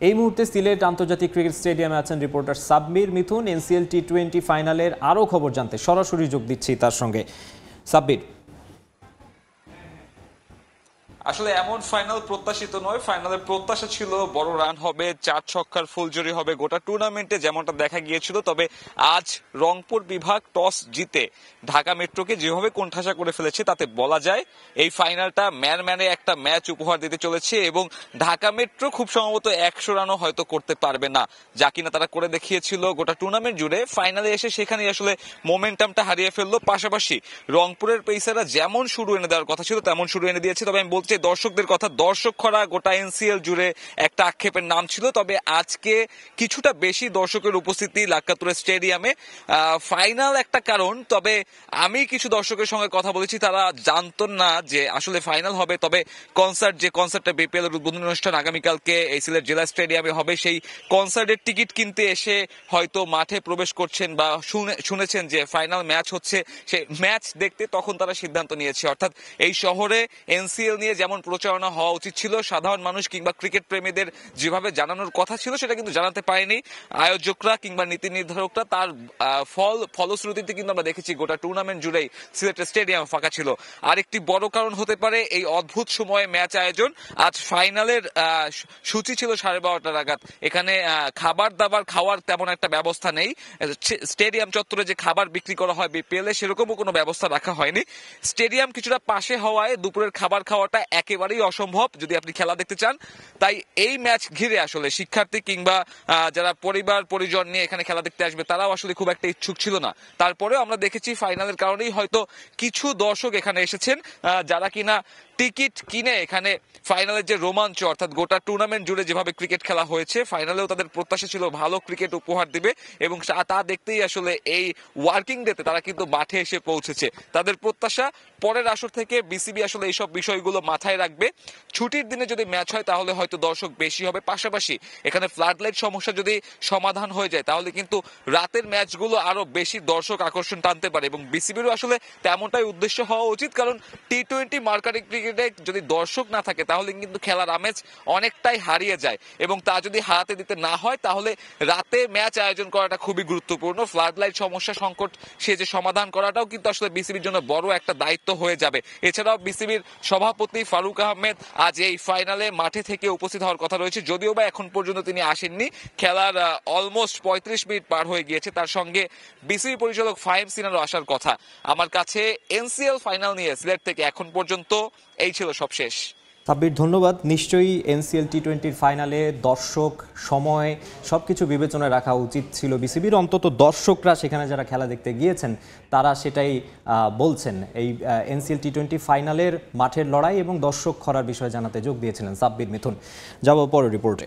এই মুহূর্তে সিলেট আন্তর্জাতিক ক্রিকেট স্টেডিয়ামে আছেন রিপোর্টার সাব্বির মিথুন। এনসিএল টি-20 ফাইনালের আরও খবর জানতে সরাসরি যোগ দিচ্ছি তার সঙ্গে। সাব্বির, আসলে এমন ফাইনাল প্রত্যাশিত নয়, ফাইনালের প্রত্যাশা ছিল বড় রান হবে, 4 ছক্কার ফুলজুরি হবে গোটা টুর্নামেন্টে যেমনটা দেখা গিয়েছিল। তবে আজ রংপুর বিভাগ টস জিতে ঢাকা মেট্রোকে যেভাবে কোণঠাসা করে ফেলেছে তাতে বলা যায় এই ফাইনালটা ম্যানে একটা ম্যাচ উপহার দিতে চলেছে এবং ঢাকা মেট্রো খুব সম্ভবত 100 রানও হয়তো করতে পারবে না, যা কিনা তারা করে দেখিয়েছিল গোটা টুর্নামেন্ট জুড়ে। ফাইনালে এসে সেখানে আসলে মোমেন্টামটা হারিয়ে ফেললো। পাশাপাশি রংপুরের পেসাররা যেমন শুরু এনে দেওয়ার কথা ছিল তেমন শুরু এনে দিয়েছে। তবে আমি বলছি দর্শকদের কথা, দর্শক খরা গোটা এনসিএল জুড়ে একটা আক্ষেপের নাম ছিল। তবে আজকে কিছুটা বেশি দর্শকের উপস্থিতি লাক্কাতুরা স্টেডিয়ামে ফাইনাল একটা কারণ। তবে আমি কিছু দর্শকের সঙ্গে কথা বলেছি, তারা জানতো না যে আসলে ফাইনাল হবে। তবে যে কনসার্টটা বিপিএল এর উদ্বোধনী অনুষ্ঠান আগামীকালকে এই সিলেট জেলা স্টেডিয়ামে হবে, সেই কনসার্টের টিকিট কিনতে এসে হয়তো মাঠে প্রবেশ করছেন বা শুনেছেন যে ফাইনাল ম্যাচ হচ্ছে, সেই ম্যাচ দেখতে তখন তারা সিদ্ধান্ত নিয়েছে। অর্থাৎ এই শহরে এনসিএল নিয়ে যেমন প্রচারণা হওয়া উচিত ছিল, সাধারণ মানুষ কিংবা ক্রিকেট প্রেমীদের যেভাবে জানানোর কথা ছিল সেটা কিন্তু জানাতে পারেনি আয়োজকরা কিংবা নীতি নির্ধারকরা। তার ফলশ্রুতিতে কিন্তু আমরা দেখেছি গোটা টুর্নামেন্ট জুড়েই সিলেটের স্টেডিয়াম ফাঁকা ছিল। আরেকটি বড় কারণ হতে পারে এই অদ্ভুত সময়ে ম্যাচ আয়োজন। আজ ফাইনালের সূচি ছিল 12:30 নাগাদ। এখানে খাবার দাবার খাওয়ার তেমন একটা ব্যবস্থা নেই। স্টেডিয়াম চত্বরে যে খাবার বিক্রি করা হয় বিপিএল এ সেরকমও কোনো ব্যবস্থা রাখা হয়নি। স্টেডিয়াম কিছুটা পাশে হওয়ায় দুপুরের খাবার খাওয়াটা একেবারেই অসম্ভব যদি আপনি খেলা দেখতে চান। তাই এই ম্যাচ ঘিরে আসলে শিক্ষার্থী কিংবা যারা পরিবার পরিজন নিয়ে এখানে খেলা দেখতে আসবে তারাও আসলে খুব একটা ইচ্ছুক ছিল না। তারপরেও আমরা দেখেছি ফাইনালের কারণেই হয়তো কিছু দর্শক এখানে এসেছেন যারা কিনা টিকিট কিনে এখানে ফাইনালের যে রোমাঞ্চ, অর্থাৎ গোটা টুর্নামেন্ট জুড়ে যেভাবে ক্রিকেট খেলা হয়েছে ফাইনালেও তাদের প্রত্যাশা ছিল ভালো ক্রিকেট উপহার দিবে এবং তা দেখতেই আসলে এই ওয়ার্কিং ডেতে তারা কিন্তু মাঠে এসে পৌঁছেছে। তাদের প্রত্যাশা পরের আসর থেকে বিসিবি আসলে এইসব বিষয়গুলো মাথায় রাখবে। ছুটির দিনে যদি ম্যাচ হয় তাহলে হয়তো দর্শক বেশি হবে। পাশাপাশি এখানে ফ্লাড লাইট সমস্যা যদি সমাধান হয়ে যায় তাহলে কিন্তু রাতের ম্যাচগুলো আরো বেশি দর্শক আকর্ষণ টানতে পারে এবং বিসিবিরও আসলে তেমনটাই উদ্দেশ্য হওয়া উচিত। কারণ টি-20 মার্কারি ক্রিকেটে যদি দর্শক না থাকে তাহলে কিন্তু খেলার আমেজ অনেকটাই হারিয়ে যায় এবং তা যদি হারাতে দিতে না হয় তাহলে রাতে ম্যাচ আয়োজন করাটা খুবই গুরুত্বপূর্ণ। ফ্লাড লাইট সমস্যা সংকট সে যে সমাধান করাটাও কিন্তু আসলে বিসিবির জন্য বড় একটা দায়িত্ব হয়ে যাবে। এছাড়াও বিসিবির সভাপতি ফারুক আহমেদ আজ এই ফাইনালে মাঠে থেকে উপস্থিত হওয়ার কথা রয়েছে, যদিও বা এখন পর্যন্ত তিনি আসেননি। খেলার অলমোস্ট 35 মিনিট পার হয়ে গিয়েছে। তার সঙ্গে বিসিবি পরিচালক ফাহিম সিনারও আসার কথা। আমার কাছে এনসিএল ফাইনাল নিয়ে সিলেট থেকে এখন পর্যন্ত এই ছিল সব শেষ। সাব্বির, ধন্যবাদ। নিশ্চয়ই এনসিএল টি-20 ফাইনালে দর্শক, সময় সবকিছু বিবেচনায় রাখা উচিত ছিল বিসিবির। অন্তত দর্শকরা সেখানে যারা খেলা দেখতে গিয়েছেন তারা সেটাই বলছেন। এই এনসিএল টি-20 ফাইনালের মাঠের লড়াই এবং দর্শক খরার বিষয়ে জানাতে যোগ দিয়েছিলেন সাব্বির মিথুন। যাব পরের রিপোর্টে।